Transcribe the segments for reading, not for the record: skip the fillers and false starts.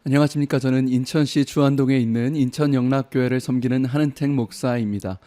안녕하십니까. 저는 인천시 주안동에 있는 인천영락교회를 섬기는 한은택 목사입니다.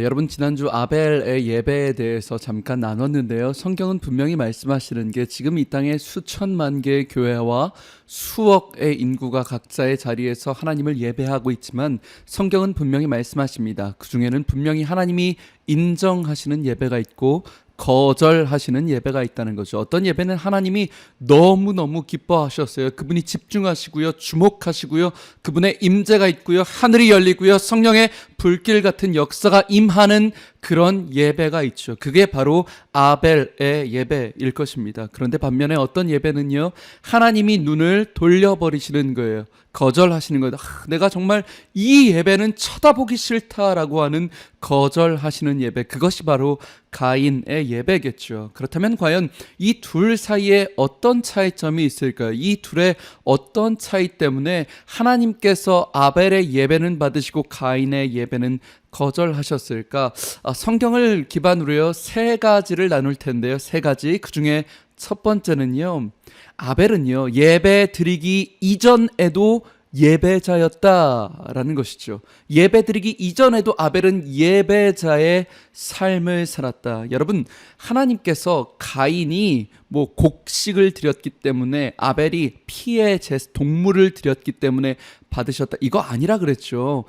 여러분 지난주 아벨의 예배에 대해서 잠깐 나눴는데요. 성경은 분명히 말씀하시는 게 지금 이 땅에 수천만 개의 교회와 수억의 인구가 각자의 자리에서 하나님을 예배하고 있지만 성경은 분명히 말씀하십니다. 그 중에는 분명히 하나님이 인정하시는 예배가 있고 거절하시는 예배가 있다는 거죠. 어떤 예배는 하나님이 너무너무 기뻐하셨어요. 그분이 집중하시고요, 주목하시고요, 그분의 임재가 있고요, 하늘이 열리고요, 성령의 불길 같은 역사가 임하는 그런 예배가 있죠. 그게 바로 아벨의 예배일 것입니다. 그런데 반면에 어떤 예배는요, 하나님이 눈을 돌려버리시는 거예요. 거절하시는 거예요. 내가 정말 이 예배는 쳐다보기 싫다라고 하는 거절하시는 예배, 그것이 바로 가인의 예배겠죠. 그렇다면 과연 이 둘 사이에 어떤 차이점이 있을까요? 이 둘의 어떤 차이 때문에 하나님께서 아벨의 예배는 받으시고 가인의 예배는 거절하셨을까? 성경을 기반으로요, 세 가지를 나눌 텐데요. 세 가지. 그 중에 첫 번째는요, 아벨은요, 예배 드리기 이전에도 예배자였다라는 것이죠. 예배 드리기 이전에도 아벨은 예배자의 삶을 살았다. 여러분, 하나님께서 가인이 곡식을 드렸기 때문에, 아벨이 피의 동물을 드렸기 때문에 받으셨다, 이거 아니라 그랬죠.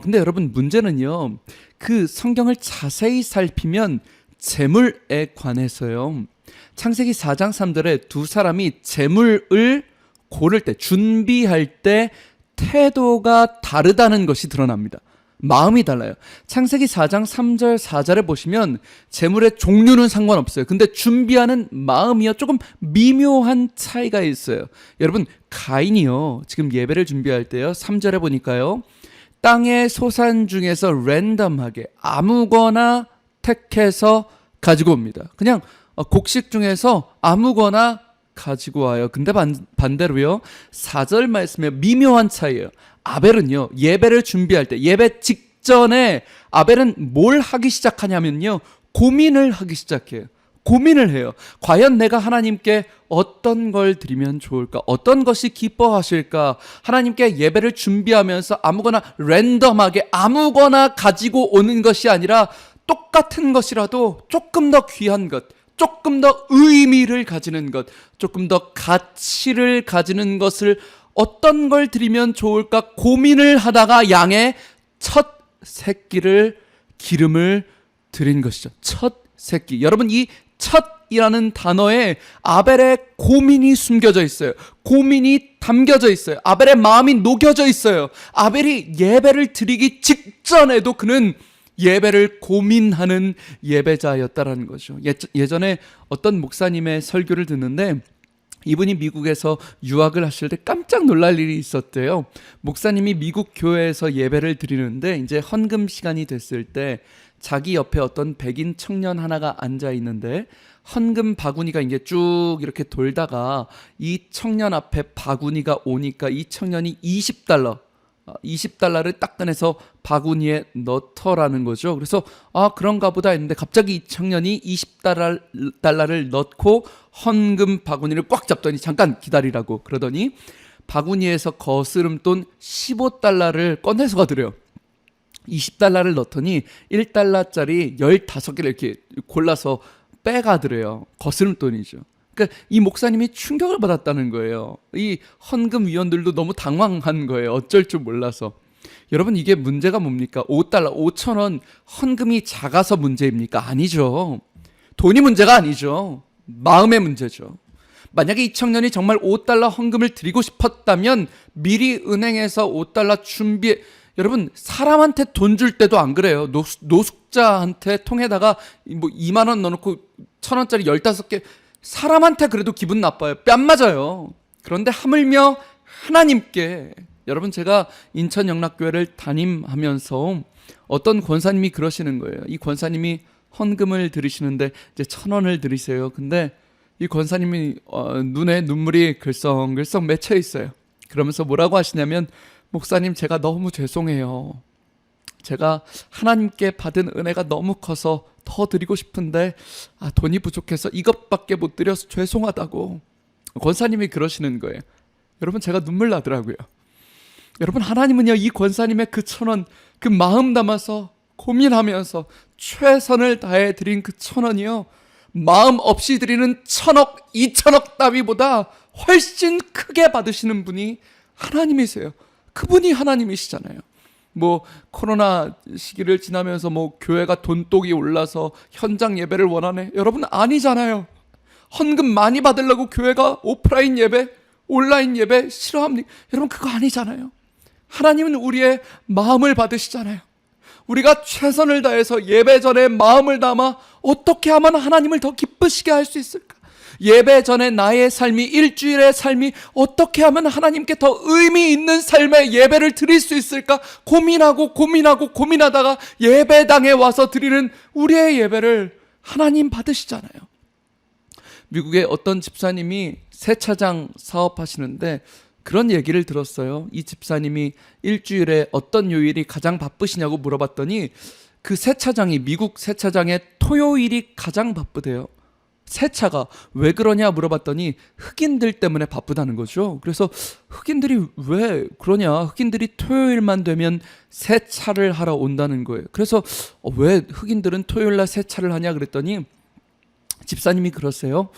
근데 여러분, 문제는요, 그 성경을 자세히 살피면 제물에 관해서요, 창세기 4장 3절에 두 사람이 제물을 고를 때, 준비할 때 태도가 다르다는 것이 드러납니다. 마음이 달라요. 창세기 4장 3절 4절에 보시면 제물의 종류는 상관없어요. 근데 준비하는 마음이요, 조금 미묘한 차이가 있어요. 여러분, 가인이요, 지금 예배를 준비할 때요, 3절에 보니까요, 땅의 소산 중에서 랜덤하게 아무거나 택해서 가지고 옵니다. 그냥 곡식 중에서 아무거나 가지고 와요. 근데 반대로요, 4절 말씀에 미묘한 차이예요. 아벨은요, 예배를 준비할 때, 예배 직전에 아벨은 뭘 하기 시작하냐면요, 고민을 하기 시작해요. 고민을 해요. 과연 내가 하나님께 어떤 걸 드리면 좋을까? 어떤 것이 기뻐하실까? 하나님께 예배를 준비하면서 아무거나 랜덤하게 아무거나 가지고 오는 것이 아니라 똑같은 것이라도 조금 더 귀한 것, 조금 더 의미를 가지는 것, 조금 더 가치를 가지는 것을, 어떤 걸 드리면 좋을까 고민을 하다가 양의 첫 새끼를 기름을 드린 것이죠. 첫 새끼. 여러분, 이 첫이라는 단어에 아벨의 고민이 숨겨져 있어요. 고민이 담겨져 있어요. 아벨의 마음이 녹여져 있어요. 아벨이 예배를 드리기 직전에도 그는 예배를 고민하는 예배자였다라는 거죠. 예전에 어떤 목사님의 설교를 듣는데, 이분이 미국에서 유학을 하실 때 깜짝 놀랄 일이 있었대요. 목사님이 미국 교회에서 예배를 드리는데 이제 헌금 시간이 됐을 때 자기 옆에 어떤 백인 청년 하나가 앉아 있는데, 헌금 바구니가 이제 쭉 이렇게 돌다가 이 청년 앞에 바구니가 오니까 이 청년이 20달러를 딱 꺼내서 바구니에 넣더라는 거죠. 그래서 그런가 보다 했는데 갑자기 이 청년이 20달러를 넣고 헌금 바구니를 꽉 잡더니, 잠깐 기다리라고 그러더니 바구니에서 거스름돈 15달러를 꺼내서 가더래요. 20달러를 넣더니 1달러짜리 15개를 이렇게 골라서 빼가더래요. 거스름돈이죠. 그러니까 이 목사님이 충격을 받았다는 거예요. 이 헌금 위원들도 너무 당황한 거예요. 어쩔 줄 몰라서. 여러분, 이게 문제가 뭡니까? 5달러, 5,000원 헌금이 작아서 문제입니까? 아니죠. 돈이 문제가 아니죠. 마음의 문제죠. 만약에 이 청년이 정말 5달러 헌금을 드리고 싶었다면 미리 은행에서 5달러 여러분, 사람한테 돈 줄 때도 안 그래요. 노숙자한테 통에다가 2만 원 넣어놓고 1,000원짜리 15개, 사람한테 그래도 기분 나빠요. 뺨 맞아요. 그런데 하물며 하나님께, 여러분, 제가 인천영락교회를 담임하면서 어떤 권사님이 그러시는 거예요. 이 권사님이 헌금을 드리시는데 이제 1,000원을 드리세요. 근데 이 권사님이 눈에 눈물이 글썽글썽 맺혀 있어요. 그러면서 뭐라고 하시냐면, 목사님, 제가 너무 죄송해요. 제가 하나님께 받은 은혜가 너무 커서 더 드리고 싶은데 돈이 부족해서 이것밖에 못 드려서 죄송하다고 권사님이 그러시는 거예요. 여러분, 제가 눈물 나더라고요. 여러분, 하나님은요, 이 권사님의 그 1,000원, 그 마음 담아서 고민하면서 최선을 다해 드린 그 1,000원이요, 마음 없이 드리는 1,000억, 2,000억 따위보다 훨씬 크게 받으시는 분이 하나님이세요. 그분이 하나님이시잖아요. 뭐 코로나 시기를 지나면서 뭐 교회가 돈독이 올라서 현장 예배를 원하네. 여러분, 아니잖아요. 헌금 많이 받으려고 교회가 오프라인 예배, 온라인 예배 싫어합니까? 여러분, 그거 아니잖아요. 하나님은 우리의 마음을 받으시잖아요. 우리가 최선을 다해서 예배 전에 마음을 담아 어떻게 하면 하나님을 더 기쁘시게 할 수 있을까? 예배 전에 나의 삶이, 일주일의 삶이 어떻게 하면 하나님께 더 의미 있는 삶의 예배를 드릴 수 있을까? 고민하다가 예배당에 와서 드리는 우리의 예배를 하나님 받으시잖아요. 미국의 어떤 집사님이 세차장 사업하시는데 그런 얘기를 들었어요. 이 집사님이 일주일에 어떤 요일이 가장 바쁘시냐고 물어봤더니 그 세차장이, 미국 세차장의 토요일이 가장 바쁘대요. 세차가 왜 그러냐 물어봤더니 흑인들 때문에 바쁘다는 거죠. 그래서 흑인들이 왜 그러냐, 흑인들이 토요일만 되면 세차를 하러 온다는 거예요. 그래서 왜 흑인들은 토요일날 세차를 하냐 그랬더니 집사님이 그러세요.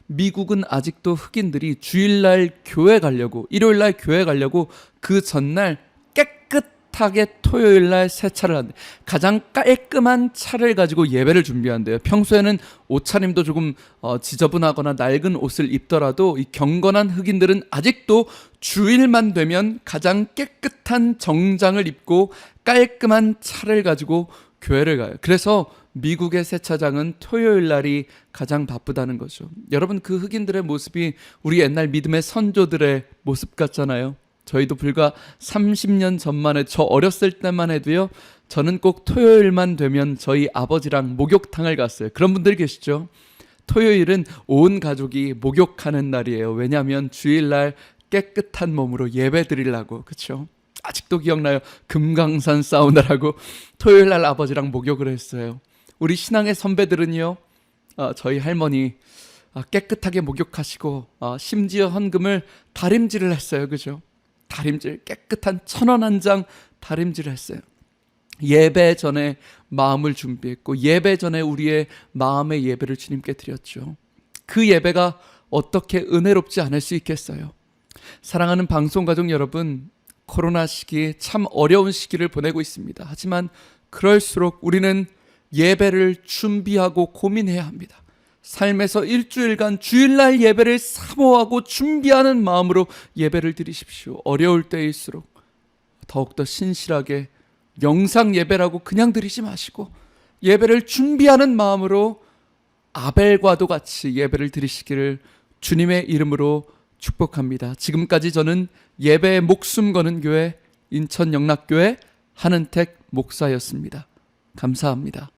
미국은 아직도 흑인들이 주일날 교회 가려고, 일요일날 교회 가려고 그 전날 깨끗하게 토요일날 세차를 한대. 가장 깔끔한 차를 가지고 예배를 준비한대요. 평소에는 옷차림도 조금 지저분하거나 낡은 옷을 입더라도 이 경건한 흑인들은 아직도 주일만 되면 가장 깨끗한 정장을 입고 깔끔한 차를 가지고 교회를 가요. 그래서 미국의 세차장은 토요일 날이 가장 바쁘다는 거죠. 여러분, 그 흑인들의 모습이 우리 옛날 믿음의 선조들의 모습 같잖아요. 저희도 불과 30년 전만 저 어렸을 때만 해도요, 저는 꼭 토요일만 되면 저희 아버지랑 목욕탕을 갔어요. 그런 분들 계시죠? 토요일은 온 가족이 목욕하는 날이에요. 왜냐하면 주일날 깨끗한 몸으로 예배 드리려고. 그렇죠? 아직도 기억나요. 금강산 사우나라고 토요일 날 아버지랑 목욕을 했어요. 우리 신앙의 선배들은요, 저희 할머니 깨끗하게 목욕하시고 심지어 헌금을 다림질을 했어요. 그죠? 다림질, 깨끗한 1,000원 한 장 다림질을 했어요. 예배 전에 마음을 준비했고 예배 전에 우리의 마음의 예배를 주님께 드렸죠. 그 예배가 어떻게 은혜롭지 않을 수 있겠어요. 사랑하는 방송가족 여러분, 코로나 시기 참 어려운 시기를 보내고 있습니다. 하지만 그럴수록 우리는 예배를 준비하고 고민해야 합니다. 삶에서 일주일간 주일날 예배를 사모하고 준비하는 마음으로 예배를 드리십시오. 어려울 때일수록 더욱더 신실하게 영상 예배라고 그냥 드리지 마시고 예배를 준비하는 마음으로 아벨과도 같이 예배를 드리시기를 주님의 이름으로 축복합니다. 지금까지 저는 예배에 목숨 거는 교회 인천영락교회 한은택 목사였습니다. 감사합니다.